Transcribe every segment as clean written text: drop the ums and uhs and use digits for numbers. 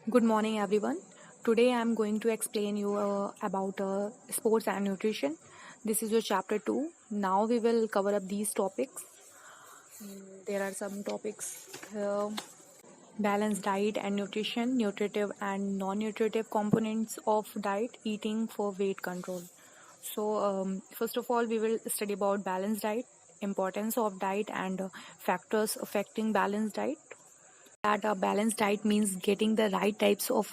Good morning, everyone. Today I am going to explain you about sports and nutrition. This is your chapter 2. Now we will cover up these topics. There are some topics here. Balanced diet and nutrition, nutritive and non-nutritive components of diet, eating for weight control. So first of all, we will study about balanced diet, importance of diet and factors affecting balanced diet. That a balanced diet means getting the right types of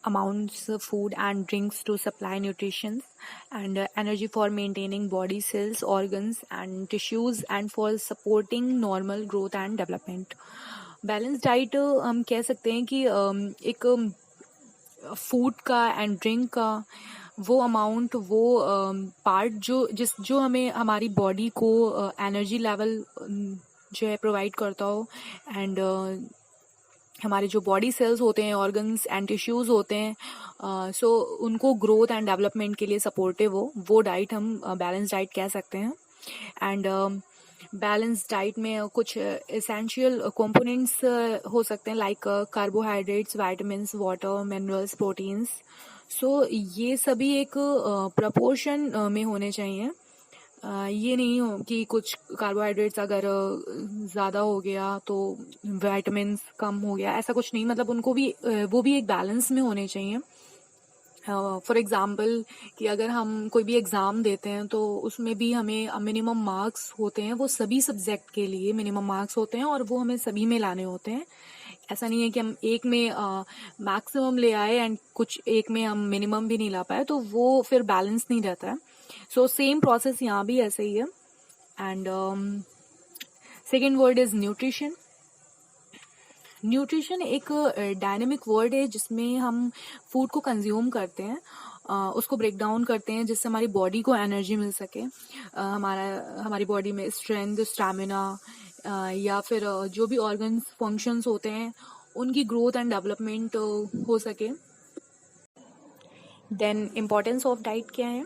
amounts of food and drinks to supply nutrition and energy for maintaining body cells, organs and tissues and for supporting normal growth and development. Balance diet हम कह सकते हैं कि एक food का and drink का वो amount वो पार्ट जो हमें हमारी बॉडी को एनर्जी लेवल जो है प्रोवाइड करता हो एंड हमारे जो बॉडी सेल्स होते हैं, ऑर्गन्स एंड टिश्यूज होते हैं, सो उनको ग्रोथ एंड डेवलपमेंट के लिए सपोर्टिव हो, वो डाइट हम बैलेंस डाइट कह सकते हैं. एंड बैलेंस डाइट में कुछ एसेंशियल कंपोनेंट्स हो सकते हैं like carbohydrates, vitamins, water, minerals, proteins. So ये सभी एक प्रपोर्शन में होने चाहिए. ये नहीं हो कि कुछ कार्बोहाइड्रेट्स अगर ज़्यादा हो गया तो विटामिन्स कम हो गया, ऐसा कुछ नहीं. मतलब उनको भी वो भी एक बैलेंस में होने चाहिए. फॉर एग्जाम्पल कि अगर हम कोई भी एग्ज़ाम देते हैं तो उसमें भी हमें मिनिमम मार्क्स होते हैं, वो सभी सब्जेक्ट के लिए मिनिमम मार्क्स होते हैं और वो हमें सभी में लाने होते हैं. ऐसा नहीं है कि हम एक में मैक्सिमम ले आए एंड कुछ एक में हम मिनिमम भी नहीं ला पाए, तो वो फिर बैलेंस नहीं रहता है. सो सेम प्रोसेस यहाँ भी ऐसे ही है. And second word is nutrition. Nutrition एक डायनेमिक वर्ड है जिसमें हम फूड को कंज्यूम करते हैं, उसको ब्रेक डाउन करते हैं जिससे हमारी बॉडी को एनर्जी मिल सके, हमारी बॉडी में स्ट्रेंथ, स्टैमिना या फिर जो भी ऑर्गन्स फंक्शंस होते हैं उनकी ग्रोथ एंड डेवलपमेंट हो सके. देन इम्पोर्टेंस ऑफ डाइट क्या है?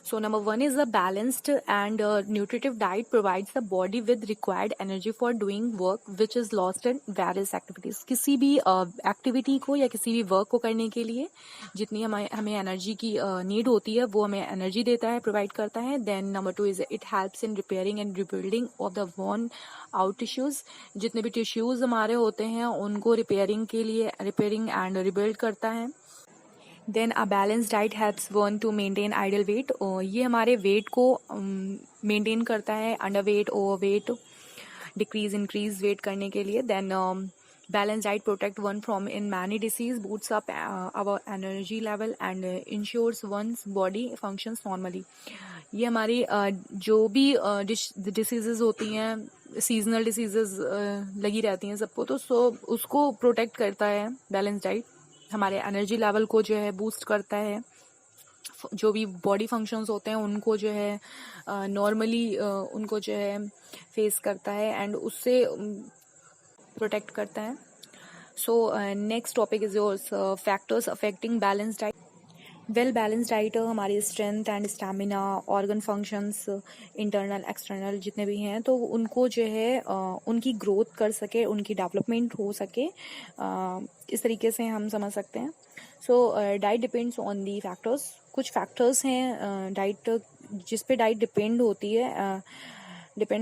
So number 1 is a balanced and nutritive diet provides the body with required energy for doing work which is lost in various activities. किसी भी activity को या किसी भी वर्क को करने के लिए जितनी हमें एनर्जी की नीड होती है वो हमें एनर्जी देता है, प्रोवाइड करता है. Then number 2 is it helps in repairing and rebuilding of the worn out tissues. जितने भी टिश्यूज हमारे होते हैं उनको रिपेयरिंग एंड रिबिल्ड करता है. Then a balance diet helps one to maintain ideal weight. ये हमारे वेट को मेंटेन करता है, under weight, over weight, decrease increase weight करने के लिए. Then balance diet protect one from in many disease, boosts up our energy level and ensures one's body functions normally. ये हमारी जो भी डिसीजेज होती हैं, सीजनल डिसीजेज लगी रहती हैं सबको, तो उसको प्रोटेक्ट करता है बैलेंस डाइट. हमारे एनर्जी लेवल को जो है बूस्ट करता है, जो भी बॉडी फंक्शंस होते हैं उनको जो है नॉर्मली उनको जो है फेस करता है एंड उससे प्रोटेक्ट करता है. So next topic is yours factors affecting balance diet. Well balance diet हमारी strength and stamina, organ functions, internal external जितने भी हैं तो उनको जो है उनकी ग्रोथ कर सके, उनकी डेवलपमेंट हो सके, इस तरीके से हम समझ सकते हैं. So diet depends on the factors. कुछ फैक्टर्स हैं डाइट जिस पे डाइट डिपेंड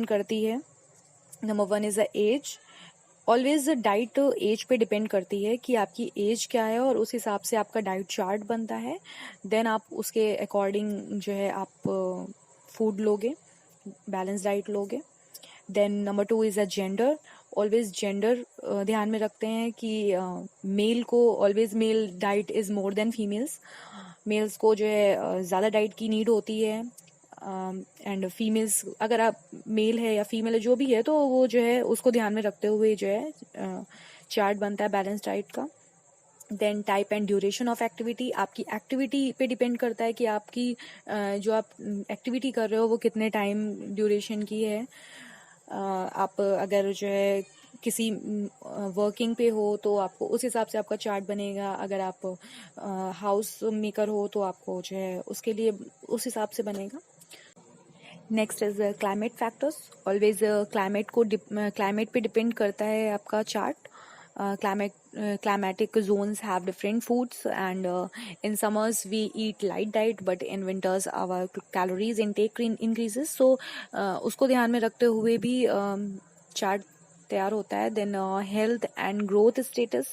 करती है. Number 1 is the age. Always diet age पे डिपेंड करती है कि आपकी एज क्या है और उस हिसाब से आपका डाइट चार्ट बनता है. देन आप उसके अकॉर्डिंग जो है आप फूड लोगे, बैलेंस डाइट लोगे. Then number 2 is a gender. Always gender ध्यान में रखते हैं कि मेल को always male diet is more than females. Males को जो है ज़्यादा डाइट की नीड होती है एंड फीमेल्स, अगर आप मेल है या फीमेल है जो भी है तो वो जो है उसको ध्यान में रखते हुए जो है चार्ट बनता है बैलेंस डाइट का. Then type and duration of activity. आपकी एक्टिविटी पे डिपेंड करता है कि आपकी जो आप एक्टिविटी कर रहे हो वो कितने टाइम ड्यूरेशन की है. आप अगर जो है किसी वर्किंग पे हो तो आपको उस हिसाब से आपका चार्ट बनेगा. अगर आप हाउस मेकर हो तो आपको जो है उसके लिए उस हिसाब से बनेगा. Next is climate factors. Always climate पे डिपेंड करता है आपका chart. Climate climatic zones have different foods, and in summers we eat light diet, but in winters our calories intake increases. So उसको ध्यान में रखते हुए भी चार्ट तैयार होता है. Then health and growth status,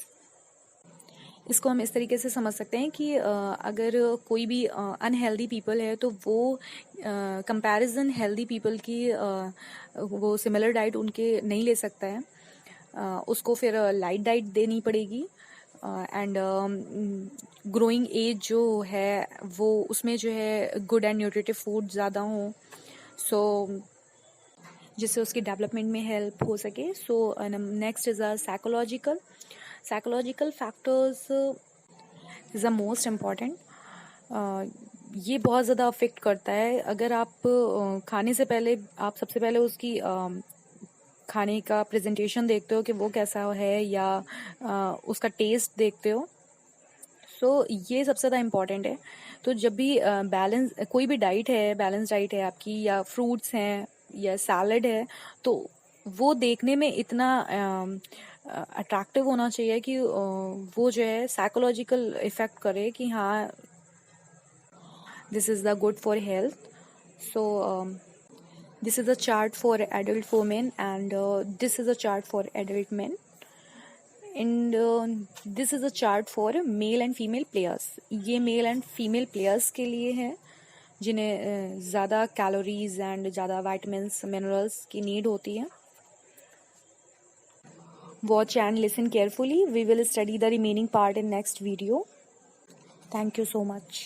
इसको हम इस तरीके से समझ सकते हैं कि अगर कोई भी अनहेल्दी पीपल है तो वो कंपैरिजन हेल्दी पीपल की वो सिमिलर डाइट उनके नहीं ले सकता है. उसको फिर लाइट डाइट देनी पड़ेगी. एंड ग्रोइंग एज जो है वो उसमें जो है गुड एंड न्यूट्रिटिव फूड ज़्यादा हों, सो जिससे उसकी डेवलपमेंट में हेल्प हो सके. So next is psychological factors is the most important. ये बहुत ज़्यादा अफेक्ट करता है. अगर आप खाने से पहले आप सबसे पहले उसकी खाने का प्रेजेंटेशन देखते हो कि वो कैसा है, या उसका टेस्ट देखते हो, सो ये सबसे ज़्यादा इम्पॉर्टेंट है. तो जब भी बैलेंस कोई भी डाइट है, बैलेंस डाइट है आपकी, या फ्रूट्स हैं या सैलड है, तो वो देखने में इतना अट्रैक्टिव होना चाहिए कि वो जो है साइकोलॉजिकल इफेक्ट करे कि हाँ this is the good for health. So this is a chart for adult women, and this is a chart for adult men, and this is a chart for male and female players. ये male and female players के लिए है जिन्हें ज़्यादा calories and ज़्यादा vitamins minerals की need होती है. Watch and listen carefully. We will study the remaining part in next video. Thank you so much.